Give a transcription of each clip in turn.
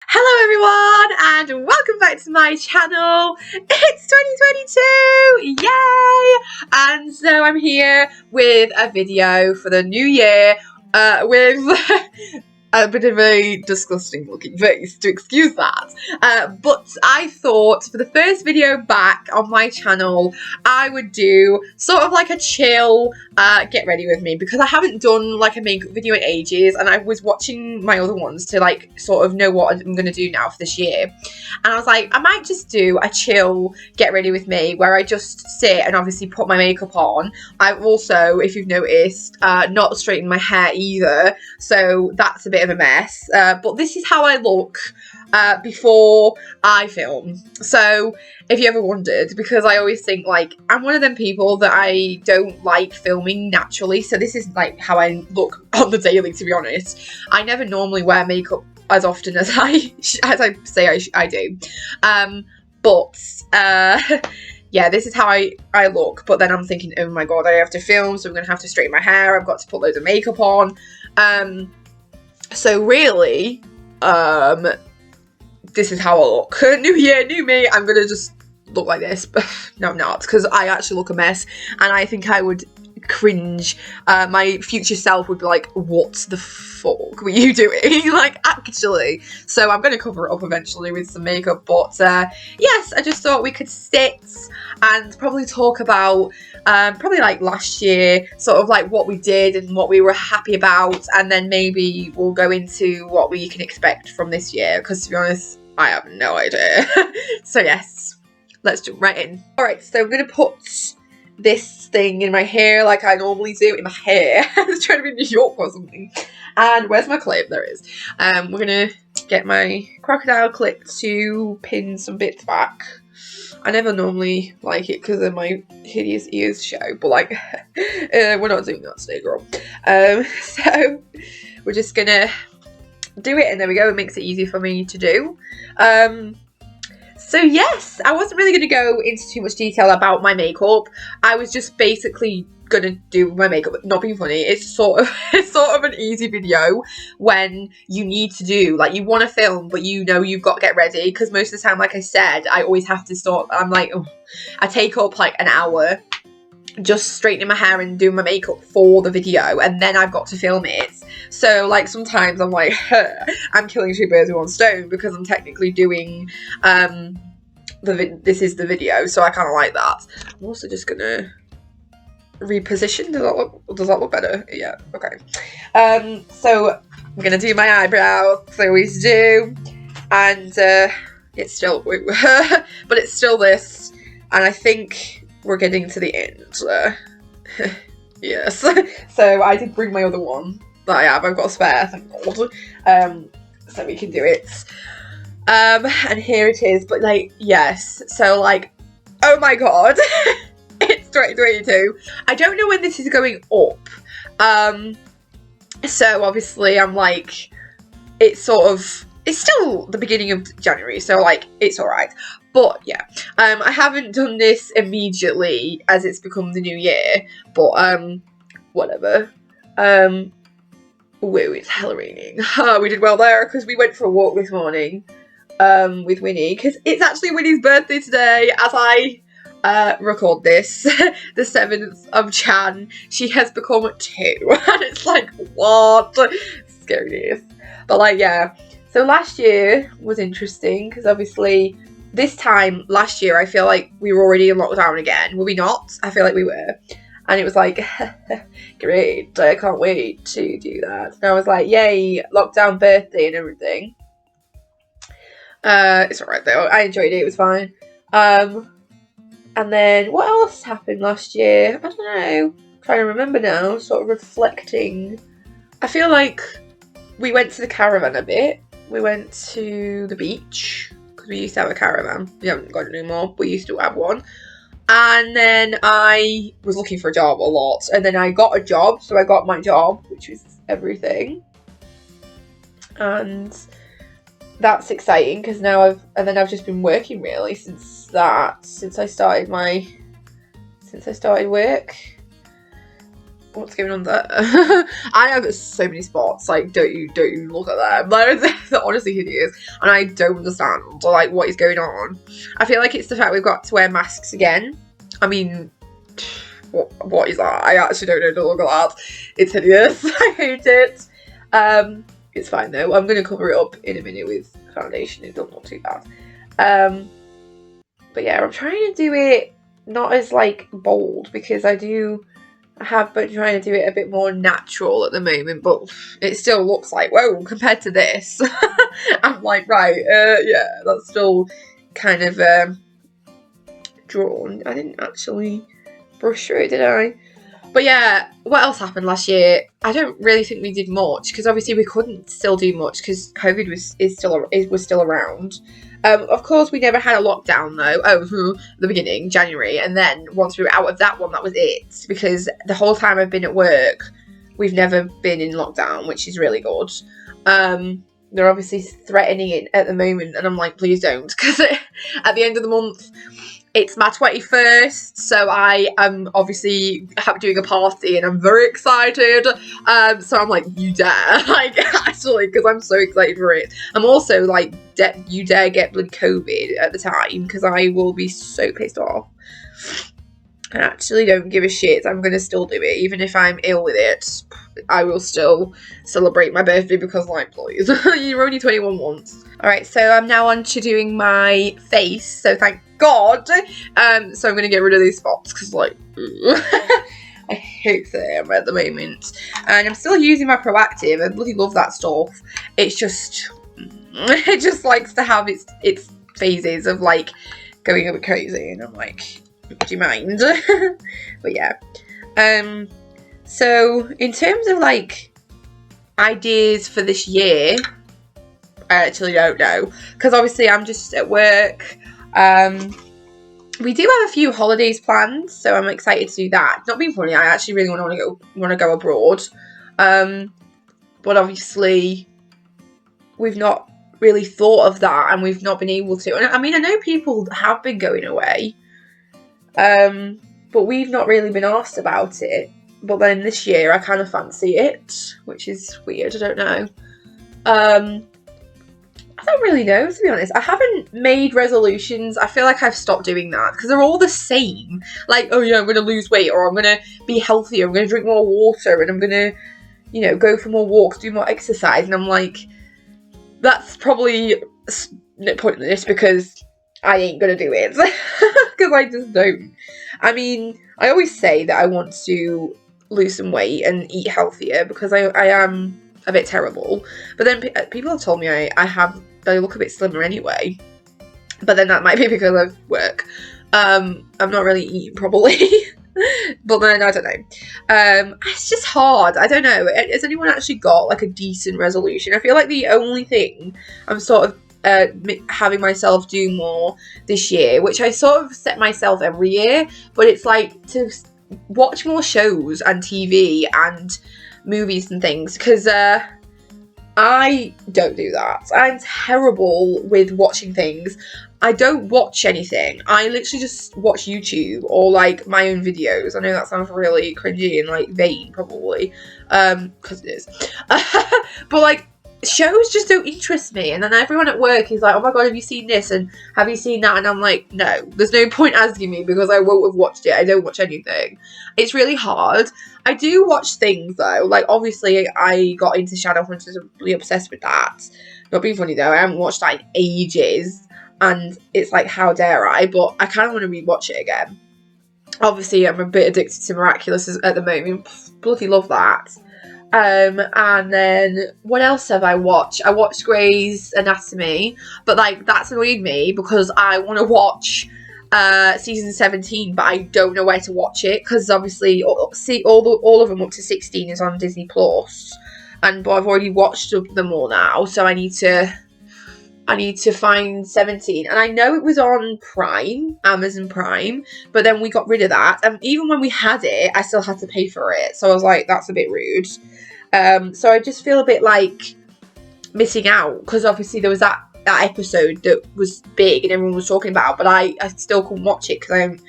Hello everyone and welcome back to my channel. It's 2022, yay! And so I'm here with a video for the new year with a bit of a disgusting looking face, to excuse that. But I thought for the first video back on my channel, I would do sort of like a chill get ready with me, because I haven't done like a makeup video in ages, and I was watching my other ones to like sort of know what I'm going to do now for this year. And I was like, I might just do a chill get ready with me where I just sit and obviously put my makeup on. I've also, if you've noticed, not straightened my hair either, so that's a bit of a mess, but this is how I look before I film. So if you ever wondered, because I always think like I'm one of them people that I don't like filming naturally, so this is like how I look on the daily, to be honest. I never normally wear makeup as often as I say I do, but yeah, this is how I look. But then I'm thinking, oh my god, I have to film, so I'm gonna have to straighten my hair, I've got to put loads of makeup on. So really, this is how I look. New year, new me, I'm gonna just look like this. But no, I'm not, because I actually look a mess, and I think I would cringe. My future self would be like, what the fuck were you doing? Like, actually. So I'm gonna cover it up eventually with some makeup, but yes, I just thought we could sit and probably talk about probably like last year, sort of like what we did and what we were happy about, and then maybe we'll go into what we can expect from this year, because to be honest, I have no idea. So yes, let's jump right in. Alright, so I'm gonna put this thing in my hair like I normally do. In my hair. I was trying to be in New York or something. And where's my clip? There it is. We're gonna get my crocodile clip to pin some bits back. I never normally like it because of my hideous ears show, but like, we're not doing that today, girl. So we're just gonna do it, and there we go. It makes it easier for me to do. So yes, I wasn't really going to go into too much detail about my makeup. I was just basically going to do my makeup. Not being funny, it's sort of an easy video when you need to do, like, you want to film, but you know you've got to get ready, because most of the time, like I said, I always have to start. I'm like, oh, I take up like an hour just straightening my hair and doing my makeup for the video, and then I've got to film it. So like sometimes I'm like, I'm killing two birds with one stone, because I'm technically doing this is the video, so I kind of like that. I'm also just gonna reposition. Does that look better? Yeah, okay. So I'm gonna do my eyebrows, as I always do, and it's still but it's still this, and I think we're getting to the end. Yes. So I did bring my other one that I have. I've got a spare, thank God. So we can do it. And here it is. But like, yes. So like, oh my god. It's 2022. I don't know when this is going up. So obviously I'm like, it's still the beginning of January, so like it's alright. But yeah, I haven't done this immediately as it's become the new year, but whatever. Whoa, it's hella raining. We did well there, because we went for a walk this morning with Winnie, because it's actually Winnie's birthday today as I record this. The 7th of Jan. She has become 2, and it's like, what? Scary news. But like, yeah. So last year was interesting, because obviously this time last year I feel like we were already in lockdown again. Were we not? I feel like we were. And it was like, great, I can't wait to do that. And I was like, yay, lockdown birthday and everything. It's alright though, I enjoyed it, it was fine. And then what else happened last year? I don't know. I'm trying to remember now, sort of reflecting. I feel like we went to the caravan a bit. We went to the beach, because we used to have a caravan. We haven't got it anymore, we used to have one. And then I was looking for a job a lot, and then I got a job, so I got my job, which was everything. And that's exciting, because now I've just been working really since I started work. What's going on there? I have so many spots. Like, don't you look at them? Like, they're honestly hideous, and I don't understand like what is going on. I feel like it's the fact we've got to wear masks again. I mean, what is that? I actually don't know to look at that. It's hideous. I hate it. It's fine though. I'm gonna cover it up in a minute with foundation. It doesn't look too bad. But yeah, I'm trying to do it not as like bold, because I have been trying to do it a bit more natural at the moment, but it still looks like, whoa, compared to this. I'm like, right, yeah, that's still kind of drawn. I didn't actually brush through it, did I? But yeah, what else happened last year? I don't really think we did much, because obviously we couldn't still do much because COVID was still around. Of course, we never had a lockdown though. The beginning, January, and then once we were out of that one, that was it. Because the whole time I've been at work, we've never been in lockdown, which is really good. They're obviously threatening it at the moment, and I'm like, please don't, because at the end of the month, it's my 21st, so I am obviously doing a party and I'm very excited. So I'm like, you dare, like, actually, because I'm so excited for it. I'm also like, you dare get bloody COVID at the time, because I will be so pissed off. I actually don't give a shit. I'm going to still do it, even if I'm ill with it. I will still celebrate my birthday, because, like, please, you're only 21 once. Alright, so I'm now on to doing my face, so thank God. So I'm going to get rid of these spots, because, like, I hate them at the moment. And I'm still using my Proactive. I bloody love that stuff. It's just, it just likes to have its phases of, like, going a bit crazy, and I'm like, do you mind? But yeah. So in terms of like ideas for this year, I actually don't know, because obviously I'm just at work. We do have a few holidays planned, so I'm excited to do that. Not being funny, I actually really want to go abroad. But obviously we've not really thought of that, and we've not been able to. And I mean, I know people have been going away. But we've not really been asked about it. But then this year I kind of fancy it, which is weird, I don't know. I don't really know, to be honest. I haven't made resolutions. I feel like I've stopped doing that, because they're all the same. Like, oh yeah, I'm going to lose weight, or I'm going to be healthier, I'm going to drink more water, and I'm going to, you know, go for more walks, do more exercise. And I'm like, that's probably pointless, because I ain't going to do it. Because I just don't. I mean, I always say that I want to lose some weight and eat healthier, because I am a bit terrible. But then people have told me I look a bit slimmer anyway. But then that might be because of work. I'm not really eating properly. But then, I don't know. It's just hard. I don't know. Has anyone actually got like a decent resolution? I feel like the only thing I'm sort of having myself do more this year, which I sort of set myself every year, but it's like to watch more shows and TV and movies and things, because I don't do that. I'm terrible with watching things. I don't watch anything. I literally just watch YouTube or like my own videos. I know that sounds really cringy and like vain, probably, because it is. But like, shows just don't interest me, and then everyone at work is like, oh my god, have you seen this and have you seen that, and I'm like, no, there's no point asking me, because I won't have watched it. I don't watch anything. It's really hard. I do watch things though, like obviously I got into Shadowhunters, I'm really obsessed with that. Not being funny though, I haven't watched that in ages, and it's like, how dare I, but I kind of want to rewatch it again. Obviously I'm a bit addicted to Miraculous at the moment. Bloody love that. And then what else have I watched? I watched Grey's Anatomy, but like that's annoyed me, because I want to watch season 17, but I don't know where to watch it, because obviously all of them up to 16 is on Disney Plus, but I've already watched them all now, so I need to find 17, and I know it was on Prime, Amazon Prime, but then we got rid of that, and even when we had it, I still had to pay for it, so I was like, that's a bit rude. So I just feel a bit like missing out, because obviously there was that episode that was big and everyone was talking about, but I still couldn't watch it because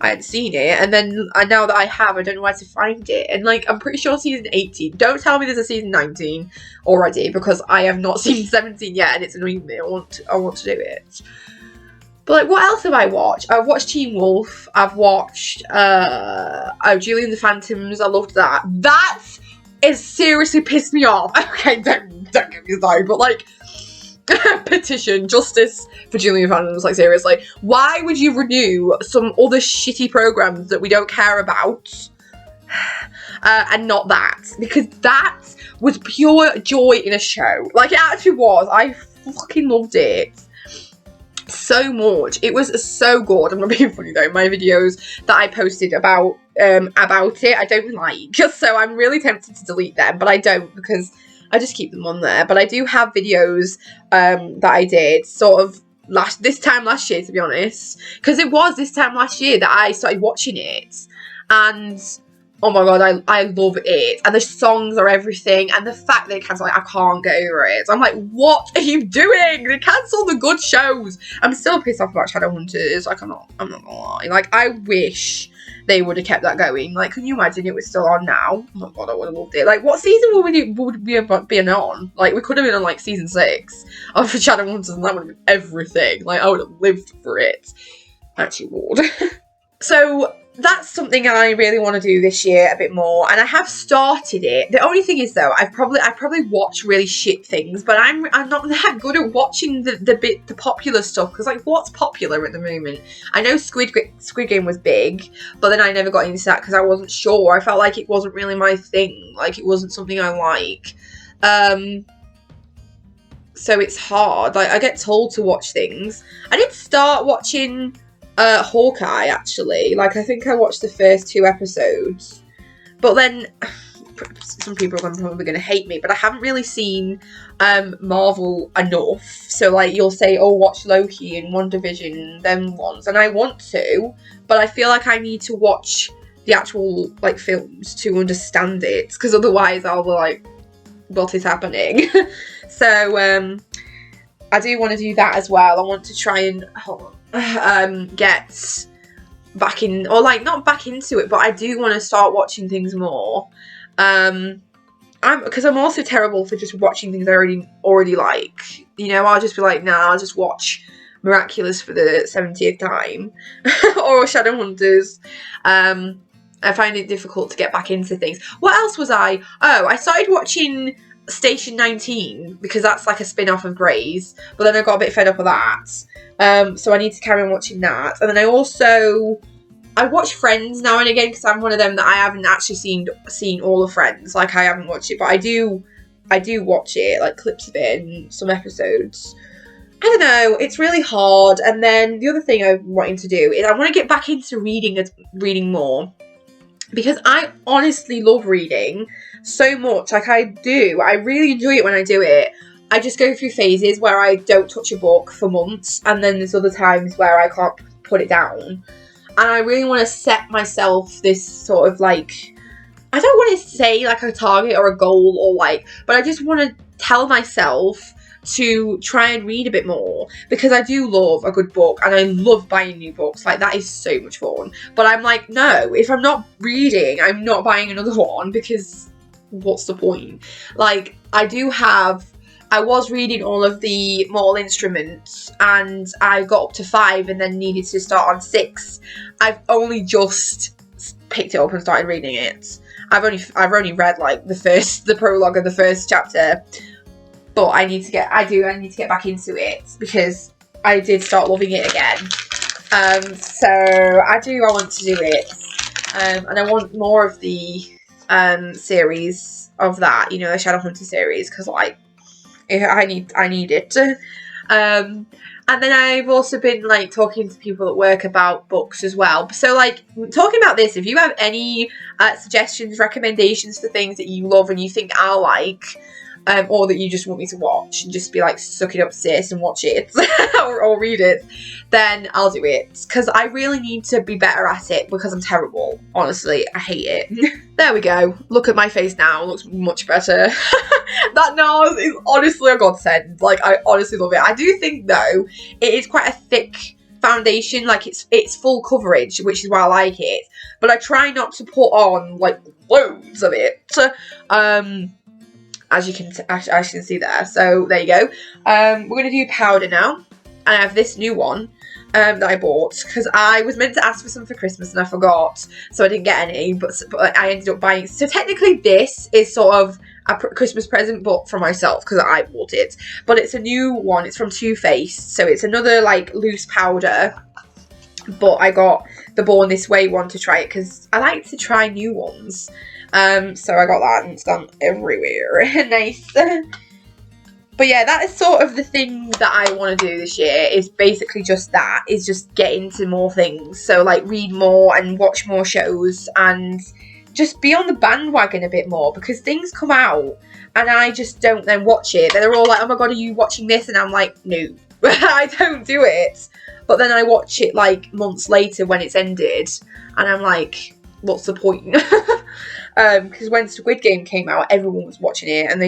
I hadn't seen it, and then now that I have, I don't know where to find it. And like, I'm pretty sure season 18. Don't tell me there's a season 19 already, because I have not seen 17 yet, and it's annoying me. I want to do it. But like, what else have I watched? I've watched Teen Wolf. I've watched Julie and the Phantoms. I loved that. That is seriously pissed me off. Okay, don't get me started, but like, petition justice for Julie and the Phantoms. Like, seriously, why would you renew some other shitty programs that we don't care about, and not that? Because that was pure joy in a show. Like, it actually was. I fucking loved it so much. It was so good. I'm not being funny though. My videos that I posted about it, I don't like, so I'm really tempted to delete them, but I don't, because I just keep them on there. But I do have videos that I did sort of this time last year, to be honest, because it was this time last year that I started watching it, and oh my god, I love it, and the songs are everything, and the fact they cancel, like, I can't get over it. I'm like, what are you doing? They cancel the good shows. I'm still pissed off about Shadowhunters. Like, I'm not gonna lie. Like, I wish they would have kept that going. Like, can you imagine it was still on now? Oh my god, I would have loved it. Like, what season would we have been on? Like, we could have been on like season 6 of Shadowhunters, and that would have been everything. Like, I would have lived for it. Actually would. So that's something I really want to do this year a bit more, and I have started it. The only thing is though, I probably watch really shit things, but I'm not that good at watching the popular stuff, because like, what's popular at the moment? I know Squid Game was big, but then I never got into that because I wasn't sure. I felt like it wasn't really my thing. Like, it wasn't something I like. So it's hard. Like, I get told to watch things. I did start watching Hawkeye, actually. Like, I think I watched the first 2 episodes, but then some people are probably going to hate me, but I haven't really seen Marvel enough. So like, you'll say, oh, watch Loki and WandaVision, them ones, and I want to, but I feel like I need to watch the actual like films to understand it, because otherwise I'll be like, what is happening? So I do want to do that as well. I want to try and get back in, or like, not back into it, but I do want to start watching things more. Because I'm also terrible for just watching things I already like. You know, I'll just be like, nah, I'll just watch Miraculous for the 70th time, or Shadowhunters. I find it difficult to get back into things. What else was I? Oh, I started watching Station 19, because that's like a spin-off of Grey's, but then I got a bit fed up of that. So I need to carry on watching that. And then I watch Friends now and again, because I'm one of them that I haven't actually seen all of Friends. Like, I haven't watched it, but I do watch it, like clips of it and some episodes. I don't know, it's really hard. And then the other thing I'm wanting to do is I want to get back into reading more, because I honestly love reading so much. Like, I do. I really enjoy it when I do it. I just go through phases where I don't touch a book for months, and then there's other times where I can't put it down. And I really want to set myself this sort of like, I don't want to say like a target or a goal, or like, but I just want to tell myself to try and read a bit more, because I do love a good book, and I love buying new books. Like, that is so much fun. But I'm like, no, if I'm not reading, I'm not buying another one, because what's the point? Like, I was reading all of the Mortal Instruments, and I got up to 5 and then needed to start on 6. I've only just picked it up and started reading it. I've only read like the prologue of the first chapter, but I need to get back into it, because I did start loving it again. So I want to do it, and I want more of the series of that, you know, the Shadowhunter series, because like, I need it. And then I've also been like talking to people at work about books as well. So like, talking about this, if you have any suggestions, recommendations for things that you love and you think I'll like, or that you just want me to watch, and just be like, suck it up, sis, and watch it or read it, then I'll do it, because I really need to be better at it, because I'm terrible. Honestly, I hate it. There we go. Look at my face now. It looks much better. That nose is honestly a godsend. Like, I honestly love it. I do think though, it is quite a thick foundation, like it's full coverage, which is why I like it. But I try not to put on like loads of it. As you can see there. So there you go. We're gonna do powder now. I have this new one that I bought because I was meant to ask for some for Christmas and I forgot, so I didn't get any. But I ended up buying. So technically, this is sort of a Christmas present, but for myself because I bought it. But it's a new one. It's from Too Faced, so it's another like loose powder. But I got the Born This Way one to try it because I like to try new ones. So I got that and it's gone everywhere. Nice. But yeah, that is sort of the thing that I want to do this year, is basically just that, is just get into more things. So like read more and watch more shows and just be on the bandwagon a bit more, because things come out and I just don't then watch it. They're all like, oh my god, are you watching this? And I'm like, no, I don't do it. But then I watch it like months later when it's ended and I'm like, what's the point? Because when Squid Game came out, everyone was watching it and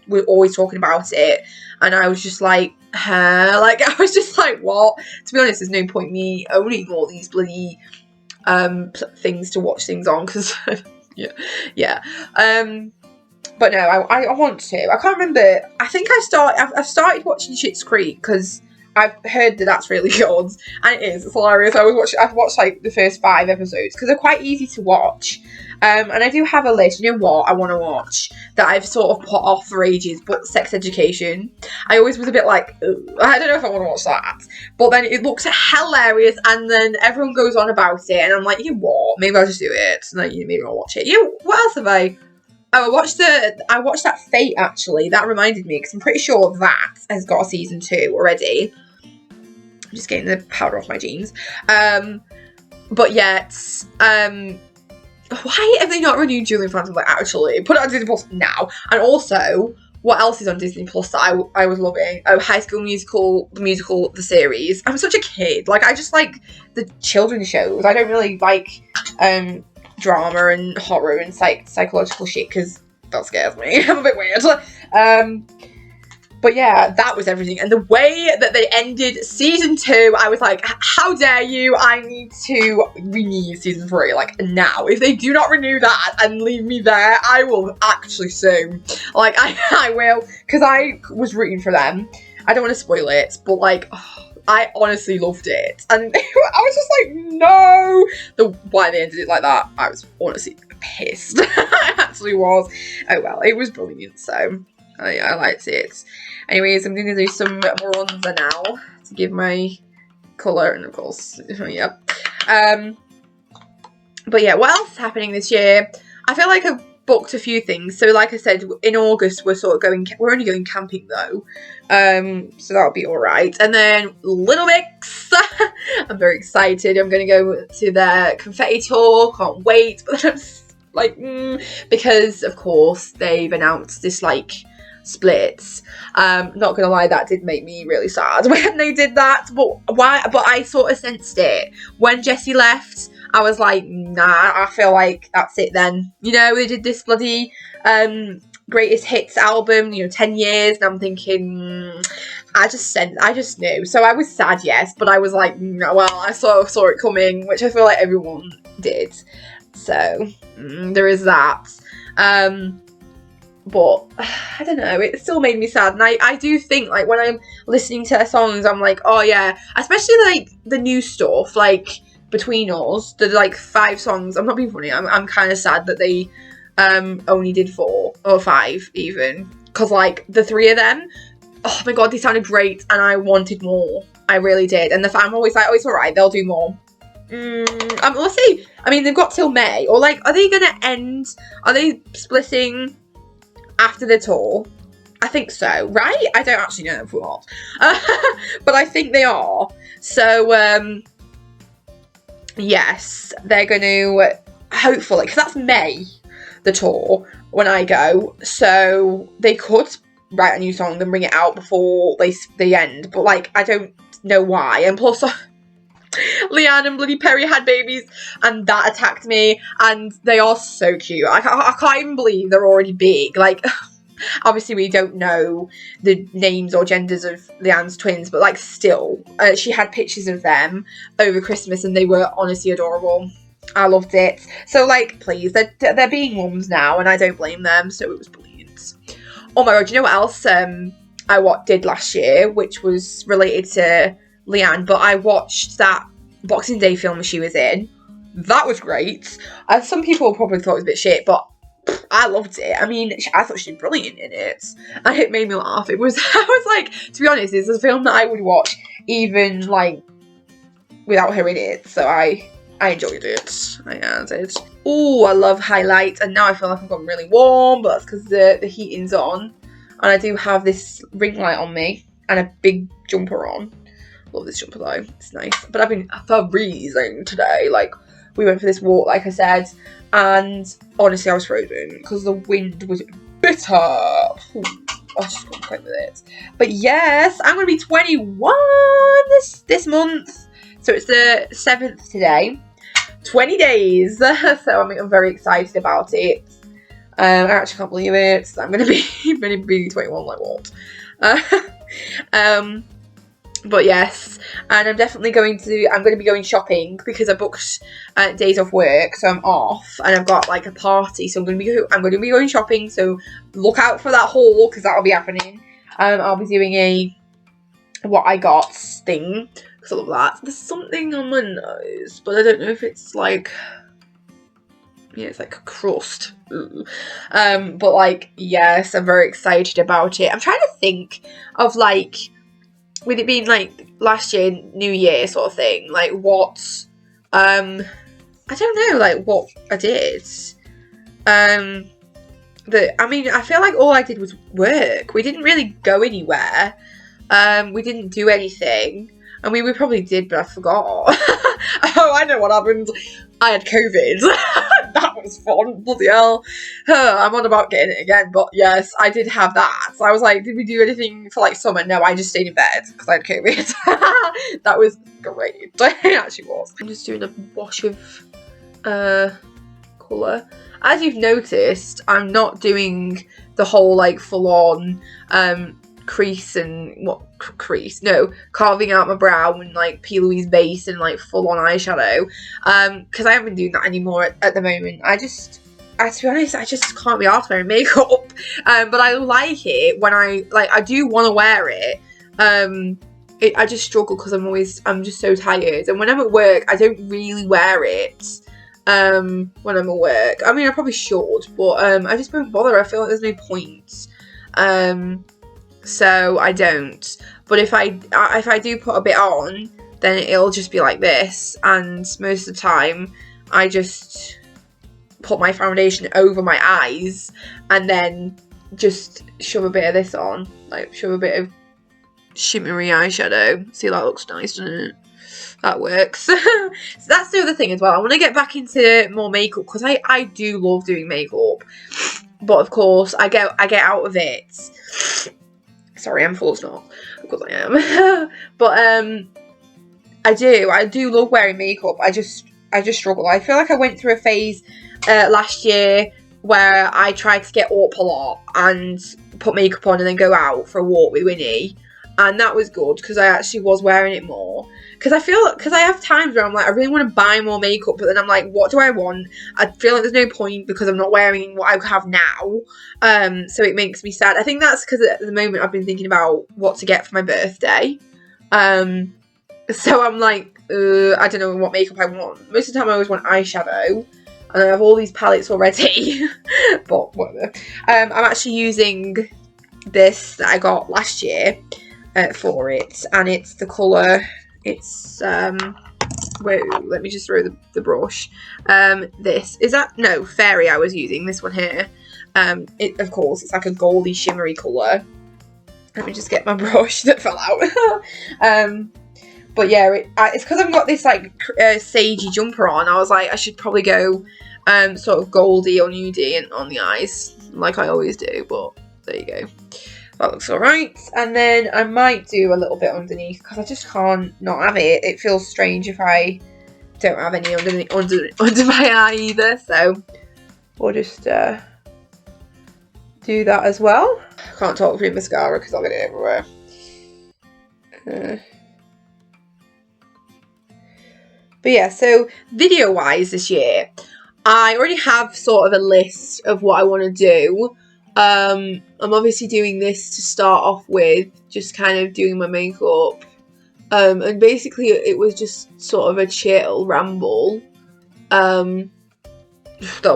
were always talking about it, and I was just like, huh? Like, I was just like, what? To be honest, there's no point me owning all these bloody things to watch things on, because yeah. But no, I want to. I can't remember. I think I've started watching Schitt's Creek because I've heard that that's really good, and it is. It's hilarious. I've watched like the first 5 episodes because they're quite easy to watch. And I do have a list. You know what I want to watch that I've sort of put off for ages, but Sex Education. I always was a bit like, I don't know if I want to watch that. But then it looks hilarious, and then everyone goes on about it, and I'm like, you know what? Maybe I'll just do it. And then maybe I'll watch it. What else have I? Oh, I watched that Fate, actually. That reminded me, because I'm pretty sure that has got a season 2 already. I'm just getting the powder off my jeans. But yet, why have they not renewed Julian Phantom? Like, actually, put it on Disney Plus now. And also, what else is on Disney Plus that I was loving? Oh, High School Musical, the musical, the series. I'm such a kid. Like, I just like the children's shows. I don't really like drama and horror and psychological shit, because that scares me. I'm a bit weird. But yeah, that was everything. And the way that they ended season 2, I was like, how dare you? I need to renew season 3, like, now. If they do not renew that and leave me there, I will actually sue. Like, I will, because I was rooting for them. I don't want to spoil it, but like, I honestly loved it. And I was just like, no! Why they ended it like that, I was honestly pissed. I actually was. Oh well, it was brilliant, so I liked it. Anyways, I'm going to do some bronzer now to give my colour, and of course, yeah. But yeah, what else is happening this year? I feel like I've booked a few things. So like I said, in August we're only going camping though. So that'll be alright. And then Little Mix. I'm very excited. I'm going to go to their confetti tour. Can't wait. But then I'm like, because of course they've announced this like splits. Not gonna lie, that did make me really sad when they did that. But I sort of sensed it when Jessie left. I was like, nah, I feel like that's it then. You know, they did this bloody greatest hits album, 10 years, and I'm thinking, I just knew. So I was sad, yes, but I was like, no, well, I sort of saw it coming, which I feel like everyone did. So there is that. But I don't know, it still made me sad, and I do think, like, when I'm listening to their songs, I'm like, oh yeah, especially like the new stuff, like Between Us, the like 5 songs. I'm not being funny, I'm kind of sad that they only did 4 or 5 even, because like the 3 of them, oh my god, they sounded great and I wanted more. I really did. And I'm always like, oh, it's alright, they'll do more. We'll see. I mean, they've got till May, or like, are they splitting after the tour? I think so, right? I don't actually know if we're not. But I think they are. So, yes, they're going to, hopefully, because that's May, the tour, when I go. So they could write a new song and bring it out before they end. But, like, I don't know why. And plus, Leanne and bloody Perry had babies, and that attacked me, and they are so cute. I can't even believe they're already big. Like, Obviously we don't know the names or genders of Leanne's twins, but like still, she had pictures of them over Christmas and they were honestly adorable. I loved it. So like, please, they're being mums now and I don't blame them, so it was brilliant. Oh my god, you know what else I did last year, which was related to Leanne, but I watched that Boxing Day film she was in. That was great. Some people probably thought it was a bit shit, but I loved it. I mean, I thought she did brilliant in it. And it made me laugh. I was like, to be honest, it's a film that I would watch even, like, without her in it. So I enjoyed it. I did. Oh, I love highlights. And now I feel like I've gotten really warm, but that's because the heating's on. And I do have this ring light on me and a big jumper on. Love this jumper though. It's nice. But I've been freezing today. Like, we went for this walk, like I said. And honestly, I was frozen because the wind was bitter. I just couldn't cope with it. But yes, I'm going to be 21 this month. So it's the 7th today. 20 days. So I'm very excited about it. I actually can't believe it. I'm going to be 21, like what? But yes, and I'm definitely going to be going shopping because I booked days off work, so I'm off, and I've got like a party, so I'm going to be going shopping, so look out for that haul, because that'll be happening. I'll be doing a what I got thing, because I love that. There's something on my nose, but I don't know if it's like, yeah, it's like a crust. But like, yes, I'm very excited about it. I'm trying to think of like, with it being like last year, New Year sort of thing, like what, I don't know, like what I did. But I mean, I feel like all I did was work. We didn't really go anywhere. We didn't do anything. I mean, we probably did, but I forgot. Oh, I know what happened. I had COVID. That was fun. Bloody hell. I'm on about getting it again, but yes, I did have that. So I was like, did we do anything for like summer? No, I just stayed in bed because I had COVID. That was great. It actually was. I'm just doing a wash of colour. As you've noticed, I'm not doing the whole like full-on crease and carving out my brow and like P. Louise base and like full-on eyeshadow, because I haven't been doing that anymore at the moment. To be honest, I just can't be arsed wearing makeup, but I like it when I do want to wear it. I just struggle because I'm just so tired, and when I'm at work I don't really wear it when I'm at work. I mean, I probably should, but I just won't bother. I feel like there's no point. So I don't. But if I do put a bit on, then it'll just be like this. And most of the time, I just put my foundation over my eyes and then just shove a bit of this on. Like, shove a bit of shimmery eyeshadow. See, that looks nice, doesn't it? That works. So that's the other thing as well. I want to get back into more makeup because I do love doing makeup. But of course, I get out of it. Sorry, I'm full of snot. Of course I am. But I do love wearing makeup. I just struggle. I feel like I went through a phase last year where I tried to get up a lot and put makeup on and then go out for a walk with Winnie. And that was good because I actually was wearing it more. Because I have times where I'm like, I really want to buy more makeup, but then I'm like, what do I want? I feel like there's no point because I'm not wearing what I have now. So it makes me sad. I think that's because at the moment I've been thinking about what to get for my birthday. So I'm like, I don't know what makeup I want. Most of the time I always want eyeshadow. And I have all these palettes already. But whatever. I'm actually using this that I got last year for it. And it's the colour... It's, wait, let me just throw the brush. This, is that, no, Fairy I was using, this one here. Of course, it's like a goldy shimmery colour. Let me just get my brush that fell out. But yeah, it's because I've got this, like, sagey jumper on. I was like, I should probably go, sort of goldy or nudie on the eyes, like I always do, but there you go. That looks alright. And then I might do a little bit underneath because I just can't not have it. It feels strange if I don't have any under my eye either. So we'll just do that as well. I can't talk through mascara because I'll get it everywhere. But yeah, so video-wise this year, I already have sort of a list of what I want to do. I'm obviously doing this to start off with, just kind of doing my makeup. And basically it was just sort of a chill ramble. That'll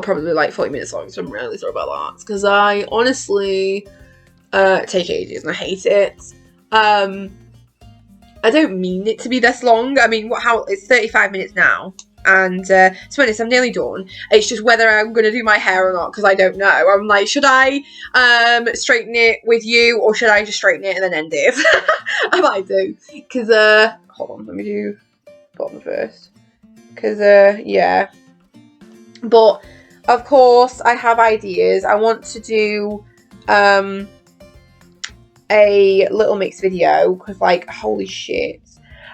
probably be like 40 minutes long, so I'm really sorry about that. Because I honestly take ages and I hate it. I don't mean it to be this long. I mean, it's 35 minutes now. And to be honest, I'm nearly done. It's just whether I'm going to do my hair or not, because I don't know. I'm like, should I straighten it with you, or should I just straighten it and then end it? I might do. Because, hold on, let me do bottom first. Because, yeah. But, of course, I have ideas. I want to do a Little Mix video, because, like, holy shit.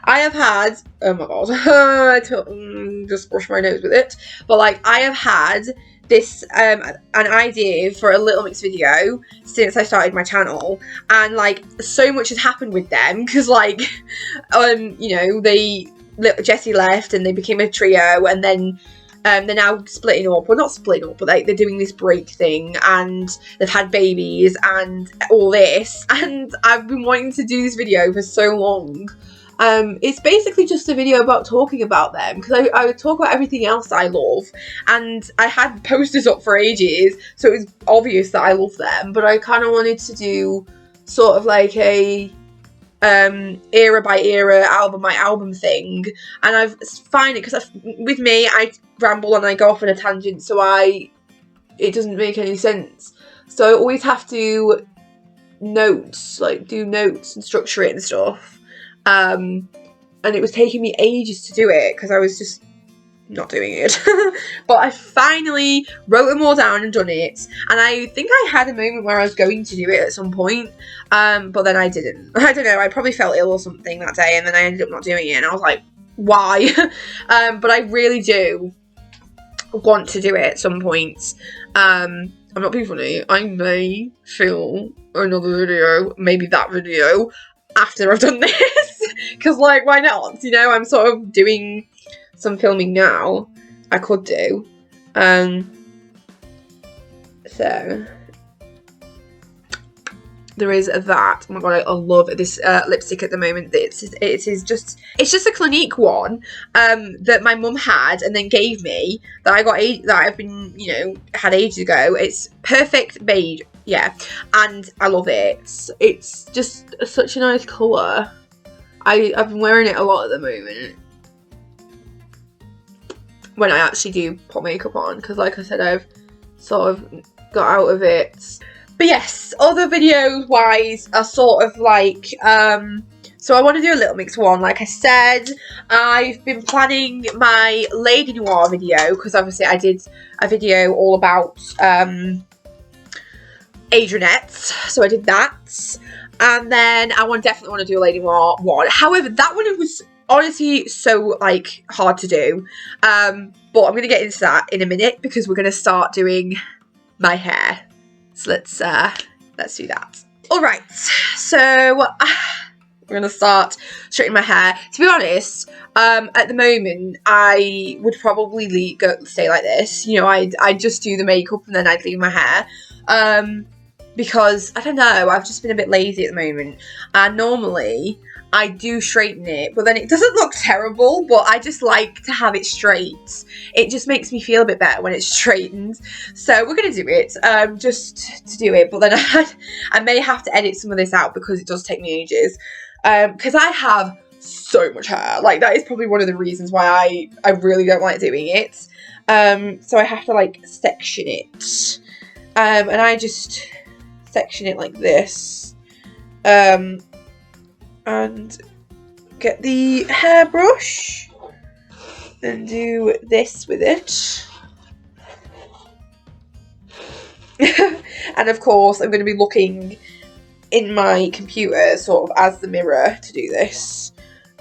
I have had, oh my god, I just brushed my nose with it, but like, I have had this, an idea for a Little Mix video since I started my channel, and like, so much has happened with them, because like, you know, Jessie left, and they became a trio, and then they're now splitting up, well not splitting up, but like they're doing this break thing, and they've had babies, and all this, and I've been wanting to do this video for so long. It's basically just a video about talking about them, because I would talk about everything else I love, and I had posters up for ages, so it was obvious that I love them, but I kind of wanted to do sort of like a era by era, album by album thing, and I've find it, because with me, I ramble and I go off on a tangent, so it doesn't make any sense, so I always have to do notes and structure it and stuff. And it was taking me ages to do it because I was just not doing it. But I finally wrote them all down and done it. And I think I had a moment where I was going to do it at some point. But then I didn't. I don't know, I probably felt ill or something that day, and then I ended up not doing it. And I was like, why? But I really do want to do it at some point. I'm not being funny. I may film another video, maybe that video, after I've done this. Because, like, why not? You know, I'm sort of doing some filming now. I could do. So there is that. Oh my god, I love this lipstick at the moment. It's just a Clinique one that my mum had and then gave me, that I got that I've been, you know, had ages ago. It's Perfect Beige, yeah, and I love it. It's just such a nice colour. I've been wearing it a lot at the moment when I actually do put makeup on, because like I said, I've sort of got out of it. But yes, other videos wise are sort of like, so I want to do a Little Mix one. Like I said, I've been planning my Lady Noir video, because obviously I did a video all about Adrianettes, so I did that. And then I definitely want to do a Lady Noir one. However, that one was honestly so like hard to do. But I'm going to get into that in a minute, because we're going to start doing my hair. So let's do that. Alright, so we're going to start straightening my hair. To be honest, at the moment, I would probably stay like this. You know, I'd just do the makeup and then I'd leave my hair. Because, I don't know, I've just been a bit lazy at the moment. And normally, I do straighten it, but then it doesn't look terrible, but I just like to have it straight. It just makes me feel a bit better when it's straightened. So we're going to do it, just to do it. But then I may have to edit some of this out, because it does take me ages. Because I have so much hair. Like, that is probably one of the reasons why I really don't like doing it. So I have to, like, section it. And I just section it like this, and get the hairbrush and do this with it. And of course I'm going to be looking in my computer sort of as the mirror to do this.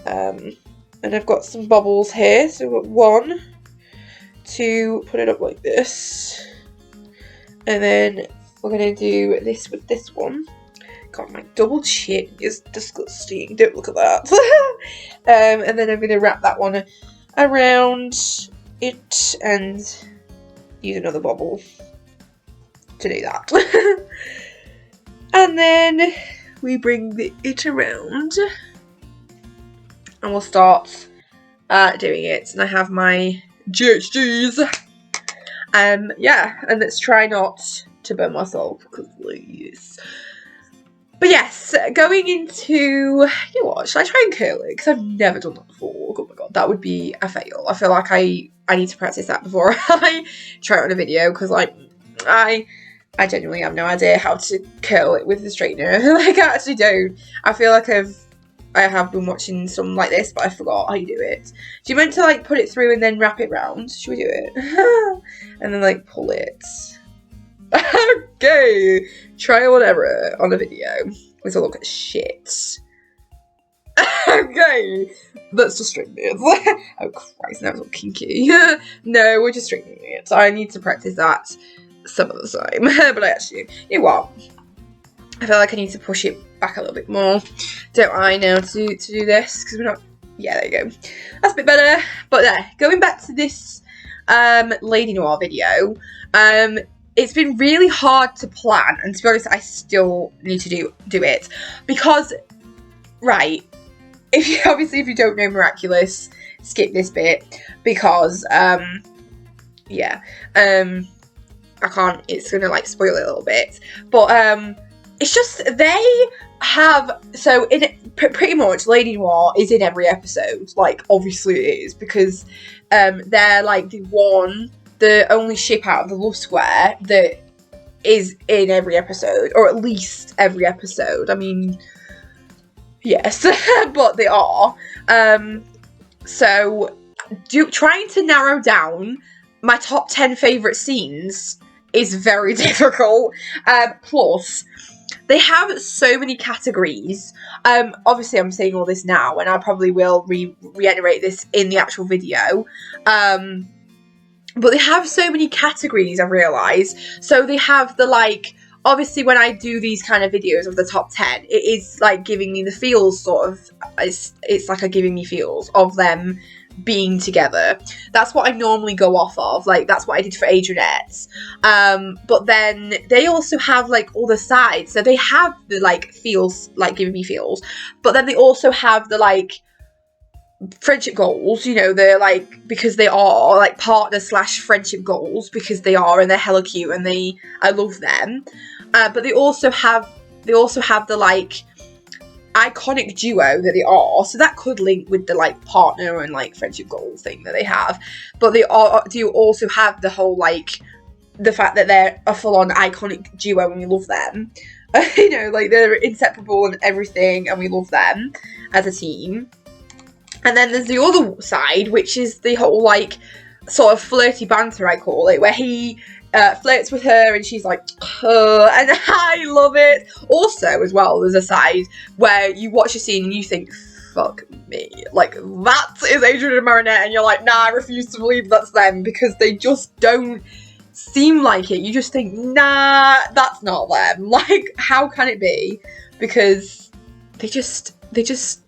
And I've got some bobbles here, so I've got one to put it up like this, and then we're going to do this with this one. God, my double chin is disgusting. Don't look at that. And then I'm going to wrap that one around it and use another bobble to do that. And then we bring it around and we'll start doing it. And I have my GHGs. Yeah, and let's try not to burn myself, because please. But yes, going into, you know what, should I try and curl it? Because I've never done that before. Oh my god, that would be a fail. I feel like I need to practice that before I try it on a video, because like, I genuinely have no idea how to curl it with the straightener. Like, I actually don't. I feel like I have been watching some like this, but I forgot how you do it. Do you meant to like put it through and then wrap it round? Should we do it? And then like pull it. Okay, try whatever on a video. This will look shit. Okay, let's just straighten it. Oh Christ, now it's all kinky. No, we're just straightening it. So I need to practice that some of the time. But I actually, you know what? I feel like I need to push it back a little bit more. Don't I know to do this? Because we're not, yeah, there you go. That's a bit better. But yeah, going back to this Lady Noir video, it's been really hard to plan, and to be honest, I still need to do it, because, right, if you don't know Miraculous, skip this bit, because, yeah, I can't, it's gonna, like, spoil it a little bit, but, it's just, they have, so, pretty much, Lady Noir is in every episode, like, obviously it is, because, they're, like, the only ship out of the Love Square that is in every episode, or at least every episode. I mean, yes, but they are. So, trying to narrow down my top 10 favourite scenes is very difficult. Plus, they have so many categories. Obviously, I'm saying all this now, and I probably will reiterate this in the actual video. But they have so many categories, I realise. So they have the, like, obviously when I do these kind of videos of the top 10, it is, like, giving me the feels, sort of. It's like a giving me feels of them being together. That's what I normally go off of. Like, that's what I did for Adrianette's. But then they also have, like, other sides. So they have the, like, feels, like, giving me feels. But then they also have the, like, friendship goals, you know, they're like, because they are like partner / friendship goals, because they are, and they're hella cute, and I love them. But they also have the like iconic duo that they are, so that could link with the like partner and like friendship goal thing that they have. But they do also have the whole like the fact that they're a full-on iconic duo and we love them. You know, like they're inseparable and everything, and we love them as a team. And then there's the other side, which is the whole, like, sort of flirty banter, I call it, where he flirts with her and she's like, and I love it. Also, as well, there's a side where you watch a scene and you think, fuck me. Like, that is Adrian and Marinette, and you're like, nah, I refuse to believe that's them, because they just don't seem like it. You just think, nah, that's not them. Like, how can it be? Because they just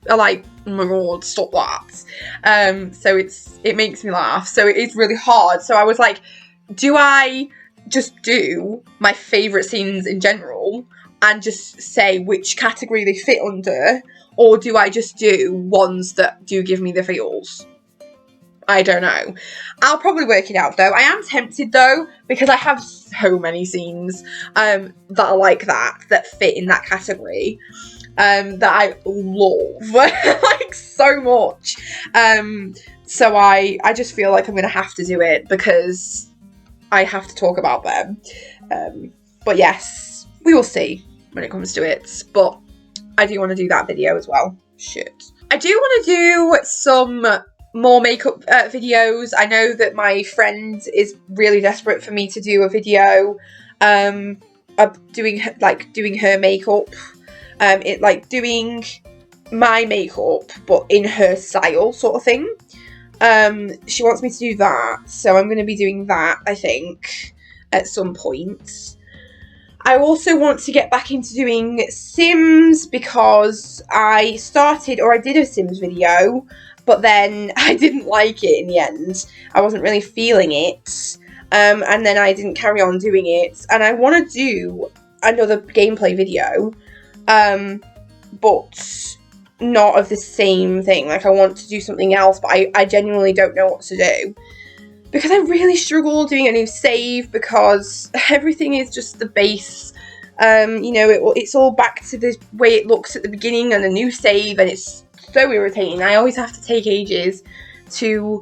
are like, oh my god, stop that. So it makes me laugh. So it is really hard. So I was like, do I just do my favourite scenes in general and just say which category they fit under? Or do I just do ones that do give me the feels? I don't know. I'll probably work it out though. I am tempted though, because I have so many scenes that are like that fit in that category. That I love, like, so much. So I just feel like I'm going to have to do it, because I have to talk about them. But yes, we will see when it comes to it. But I do want to do that video as well. Shit. I do want to do some more makeup videos. I know that my friend is really desperate for me to do a video of doing her makeup. Doing my makeup, but in her style, sort of thing. She wants me to do that, so I'm going to be doing that, I think, at some point. I also want to get back into doing Sims because I did a Sims video, but then I didn't like it in the end. I wasn't really feeling it, and then I didn't carry on doing it. And I want to do another gameplay video, but not of the same thing. Like, I want to do something else, but I genuinely don't know what to do. Because I really struggle doing a new save because everything is just the base. You know, it's all back to the way it looks at the beginning and a new save, and it's so irritating. I always have to take ages to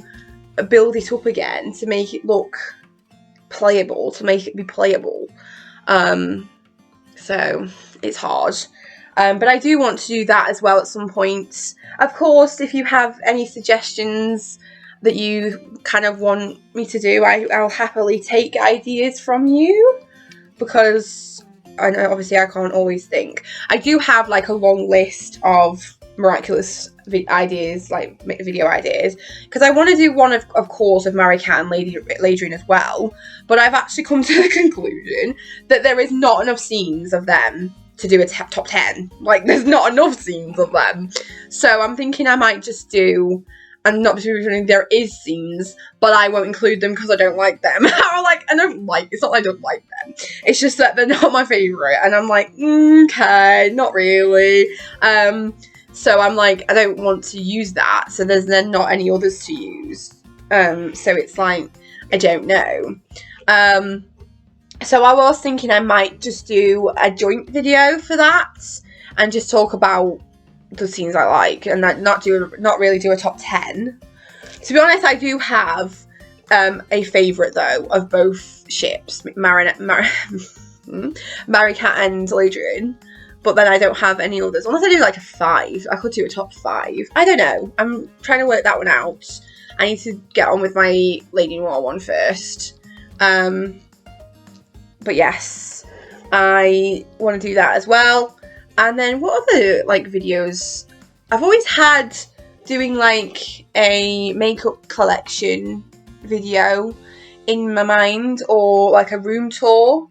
build it up again to make it look playable, to make it be playable. So it's hard. But I do want to do that as well at some point. Of course, if you have any suggestions that you kind of want me to do, I'll happily take ideas from you, because I know obviously I can't always think. I do have like a long list of miraculous ideas, like video ideas, because I want to do one of course of Mary Cat and Ladrine as well, but I've actually come to the conclusion that there is not enough scenes of them to do a top 10. Like, there's not enough scenes of them, so I'm thinking I might just do, and not particularly there is scenes, but I won't include them because I don't like them. It's not like I don't like them. It's just that they're not my favourite, and I'm like, okay, not really. So I'm like, I don't want to use that, so there's then not any others to use. So it's like, I don't know. So I was thinking I might just do a joint video for that, and just talk about the scenes I like, and not really do a top 10. To be honest, I do have a favourite though of both ships, Mary Cat and Ladrine, but then I don't have any others. Unless I do like a 5, I could do a top 5. I don't know. I'm trying to work that one out. I need to get on with my Lady Noir one first. But yes, I want to do that as well. And then what other like videos? I've always had doing like a makeup collection video in my mind, or like a room tour.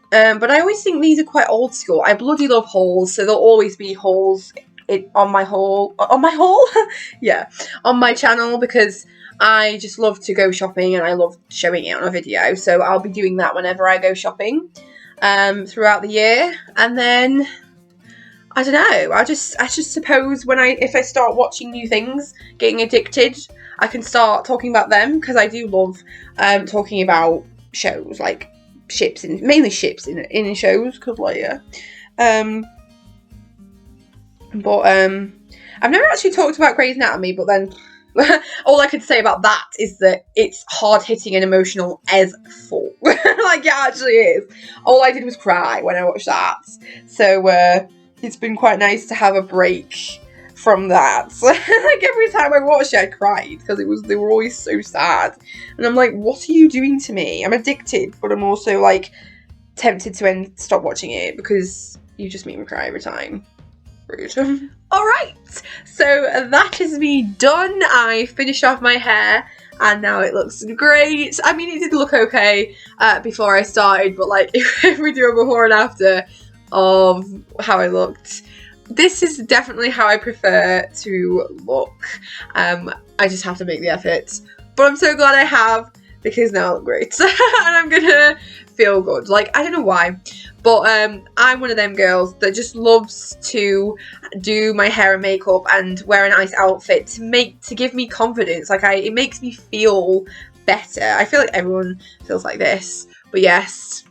But I always think these are quite old school. I bloody love hauls, so there'll always be hauls on my channel, because I just love to go shopping and I love showing it on a video. So I'll be doing that whenever I go shopping throughout the year. And then I don't know, I just suppose if I start watching new things, getting addicted, I can start talking about them, because I do love talking about shows, like mainly ships in shows, because like, yeah. I've never actually talked about Grey's Anatomy, but then all I could say about that is that it's hard-hitting and emotional as fuck. Like, it actually is. All I did was cry when I watched that. So, it's been quite nice to have a break from that. Like, every time I watched it, I cried, because they were always so sad. And I'm like, what are you doing to me? I'm addicted, but I'm also, like, tempted to stop watching it, because you just make me cry every time. Rude. Alright, so that is me done. I finished off my hair, and now it looks great. I mean, it did look okay before I started, but like, if we do a before and after of how I looked, this is definitely how I prefer to look. I just have to make the effort, but I'm so glad I have, because now I look great. And I'm gonna feel good. Like, I don't know why, but I'm one of them girls that just loves to do my hair and makeup and wear a nice outfit to give me confidence. Like, it makes me feel better. I feel like everyone feels like this, but yes,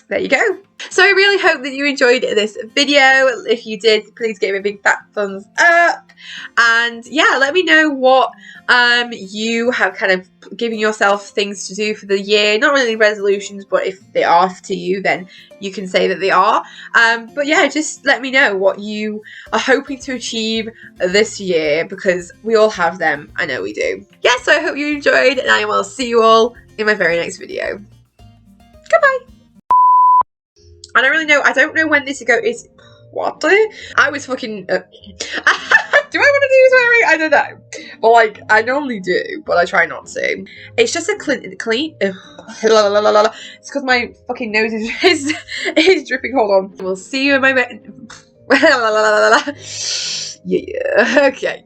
there you go. So I really hope that you enjoyed this video. If you did, please give it a big fat thumbs up. And yeah, let me know what you have kind of given yourself things to do for the year. Not really resolutions, but if they are to you, then you can say that they are. But yeah, just let me know what you are hoping to achieve this year, because we all have them. I know we do. Yeah, so I hope you enjoyed, and I will see you all in my very next video. Goodbye. I don't know when this is. What? I was fucking... do I want to do swearing? I don't know. But like, I normally do, but I try not to. It's just a clean. It's because my fucking nose is dripping. Hold on. We'll see you in my. Yeah. Okay.